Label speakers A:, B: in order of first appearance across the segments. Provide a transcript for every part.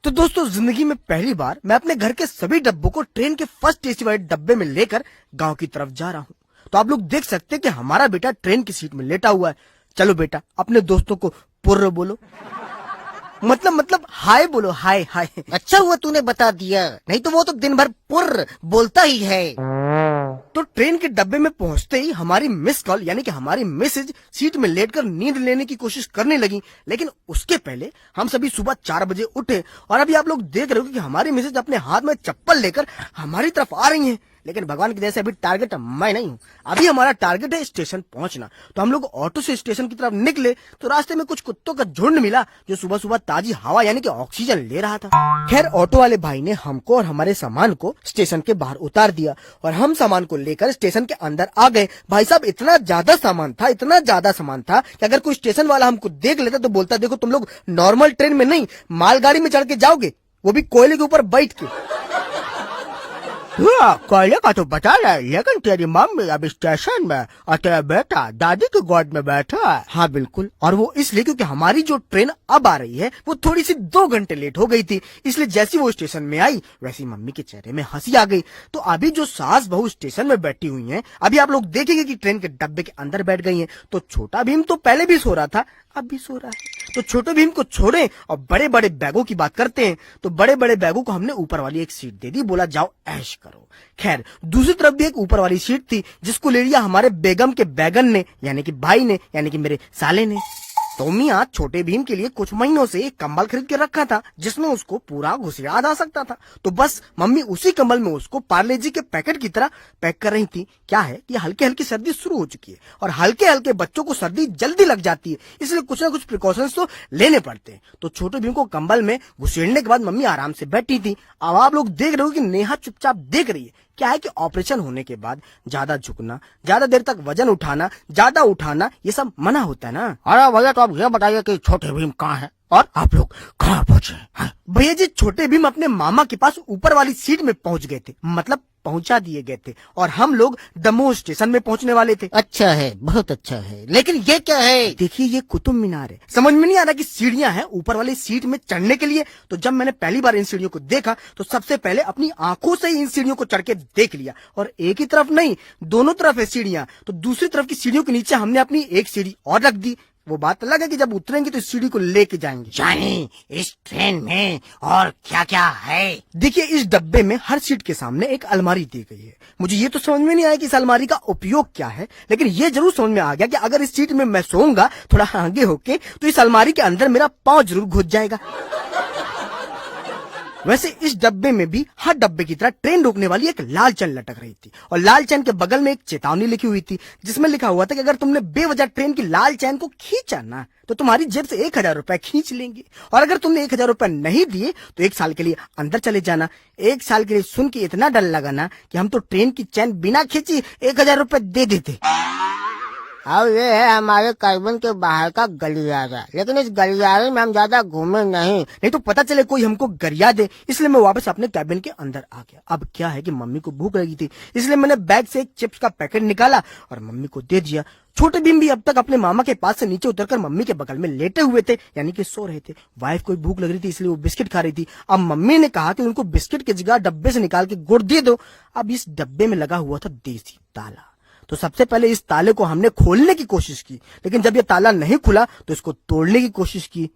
A: तो दोस्तों जिंदगी में पहली बार मैं अपने घर के सभी डब्बों को ट्रेन के फर्स्ट एसी वाले डब्बे में लेकर गांव की तरफ जा रहा हूँ। तो आप लोग देख सकते हैं कि हमारा बेटा ट्रेन की सीट में लेटा हुआ है। चलो बेटा अपने दोस्तों को पुर्र बोलो, मतलब हाय बोलो, हाय हाय।
B: अच्छा हुआ तूने बता दिया, नहीं तो वो तो दिन भर पुर्र बोलता ही है।
A: तो ट्रेन के डब्बे में पहुंचते ही हमारी मिस कॉल यानी कि हमारी मिसेज सीट में लेटकर नींद लेने की कोशिश करने लगी। लेकिन उसके पहले हम सभी सुबह 4 बजे उठे और अभी आप लोग देख रहे हो कि हमारी मिसेज अपने हाथ में चप्पल लेकर हमारी तरफ आ रही हैं। लेकिन भगवान की दया से अभी टारगेट मैं नहीं हूँ, अभी हमारा टारगेट है स्टेशन पहुंचना। तो हम लोग ऑटो से स्टेशन की तरफ निकले तो रास्ते में कुछ कुत्तों का झुंड मिला जो सुबह सुबह ताजी हवा यानी कि ऑक्सीजन ले रहा था। खैर ऑटो वाले भाई ने हमको और हमारे सामान को स्टेशन के बाहर उतार दिया और हम सामान को लेकर स्टेशन के अंदर आ गए। भाई साहब इतना ज्यादा सामान था कि अगर कोई स्टेशन वाला हमको देख लेता तो बोलता देखो तुम लोग नॉर्मल ट्रेन में नहीं मालगाड़ी में चढ़ के जाओगे, वो भी कोयले के ऊपर बैठ के।
C: कोयले का तो बता रहा है, लेकिन तेरी मम्मी अब स्टेशन में और तेरा बेटा दादी की गोद में बैठा है।
A: हाँ बिल्कुल, और वो इसलिए क्योंकि हमारी जो ट्रेन अब आ रही है वो थोड़ी सी 2 घंटे लेट हो गई थी। इसलिए जैसी वो स्टेशन में आई वैसी मम्मी के चेहरे में हंसी आ गई। तो अभी जो सास बहू स्टेशन में बैठी हुई हैं, अभी आप लोग देखेंगे कि ट्रेन के डब्बे के अंदर बैठ गई हैं। तो छोटा भीम तो पहले भी सो रहा था, अब भी सो रहा है। तो छोटे भीम को छोड़े और बड़े बड़े बैगों की बात करते हैं। तो बड़े बड़े बैगों को हमने ऊपर वाली एक सीट दे दी, बोला जाओ ऐश करो। खैर दूसरी तरफ भी एक ऊपर वाली सीट थी जिसको ले लिया हमारे बेगम के बैगन ने यानी कि भाई ने यानी कि मेरे साले ने। तो मियां छोटे भीम के लिए कुछ महीनों से एक कंबल खरीद के रखा था जिसमें उसको पूरा घुसिया जा सकता था। तो बस मम्मी उसी कंबल में उसको पार्ले जी के पैकेट की तरह पैक कर रही थी। क्या है कि हल्की हल्की सर्दी शुरू हो चुकी है और हल्के हल्के बच्चों को सर्दी जल्दी लग जाती है, इसलिए कुछ ना कुछ प्रिकॉशंस तो लेने पड़ते हैं। तो छोटे भीम को कंबल में घुसेड़ने के बाद मम्मी आराम से बैठी थी। अब आप लोग देख रहे हो कि नेहा चुपचाप देख रही है। क्या है कि ऑपरेशन होने के बाद ज्यादा झुकना, ज्यादा देर तक वजन उठाना, ज्यादा उठाना ये सब मना होता है ना।
C: अरे भैया तो आप ये बताइए कि छोटे भीम कहाँ है और आप लोग कहाँ पहुँचे हैं?
A: भैया जी छोटे भीम अपने मामा के पास ऊपर वाली सीट में पहुंच गए थे, मतलब पहुंचा दिए गए थे, और हम लोग दमोह स्टेशन में पहुंचने वाले थे।
B: अच्छा है, बहुत अच्छा है, लेकिन ये क्या है?
A: देखिए ये कुतुब मीनार है। समझ में नहीं आ रहा कि सीढ़ियां हैं ऊपर वाली सीट में चढ़ने के लिए। तो जब मैंने पहली बार इन सीढ़ियों को देखा तो सबसे पहले अपनी आंखों से ही इन सीढ़ियों को चढ़ के देख लिया। और एक ही तरफ नहीं, दोनों तरफ है सीढ़ियां। तो दूसरी तरफ की सीढ़ियों के नीचे हमने अपनी एक सीढ़ी और रख दी। वो बात अलग है कि जब उतरेंगे तो इस सीढ़ी को लेके जाएंगे।
B: जानी इस ट्रेन में और क्या क्या है?
A: देखिए इस डब्बे में हर सीट के सामने एक अलमारी दी गई है। मुझे ये तो समझ में नहीं आया कि इस अलमारी का उपयोग क्या है, लेकिन ये जरूर समझ में आ गया कि अगर इस सीट में मैं सोऊंगा थोड़ा आगे होके तो इस अलमारी के अंदर मेरा पांव जरूर घुस जाएगा। वैसे इस डब्बे में भी हर डब्बे की तरह ट्रेन रोकने वाली एक लाल चैन लटक रही थी और लाल चैन के बगल में एक चेतावनी लिखी हुई थी जिसमें लिखा हुआ था कि अगर तुमने बेवजह ट्रेन की लाल चैन को खींचा ना तो तुम्हारी जेब से 1000 रुपए खींच लेंगे, और अगर तुमने 1000 रुपए नहीं दिए तो 1 साल के लिए अंदर चले जाना। 1 साल के लिए सुन के इतना डर लगा ना कि हम तो ट्रेन की चैन बिना खींची 1000 रुपए दे देते।
C: अब ये है हमारे कार्बन के बाहर का गलियारा, लेकिन इस गलियारे में हम ज्यादा घूमे नहीं
A: तो पता चले कोई हमको गरिया दे, इसलिए मैं वापस अपने कैबिन के अंदर आ गया। अब क्या है कि मम्मी को भूख लगी थी, इसलिए मैंने बैग से एक चिप्स का पैकेट निकाला और मम्मी को दे दिया। छोटे भीम भी अब तक अपने मामा के पास से नीचे उतरकर मम्मी के बगल में लेटे हुए थे यानी कि सो रहे थे। वाइफ को भूख लग रही थी इसलिए वो बिस्किट खा रही थी। अब मम्मी ने कहा कि उनको बिस्किट की जगह डब्बे से निकाल के गुड़ दे दो। अब इस डब्बे में लगा हुआ था देसी ताला। तो सबसे पहले इस ताले को हमने खोलने की कोशिश की, लेकिन जब ये ताला नहीं खुला तो इसको तोड़ने की कोशिश की।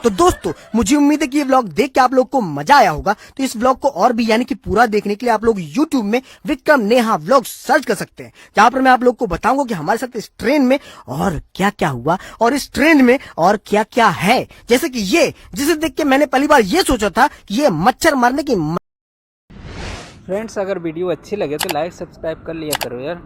A: तो दोस्तों मुझे उम्मीद है कि ये व्लॉग देख के आप लोग को मजा आया होगा। तो इस व्लॉग को और भी यानी कि पूरा देखने के लिए आप लोग YouTube में विक्रम नेहा व्लॉग सर्च कर सकते हैं, जहां पर मैं आप लोग को बताऊंगा कि हमारे साथ इस ट्रेन में और क्या क्या हुआ और इस ट्रेन में और क्या क्या है। जैसे कि ये जिसे देख के मैंने पहली बार ये सोचा था कि ये मच्छर मारने की।
D: फ्रेंड्स अगर वीडियो अच्छी लगे तो लाइक सब्सक्राइब कर लिया करो यार।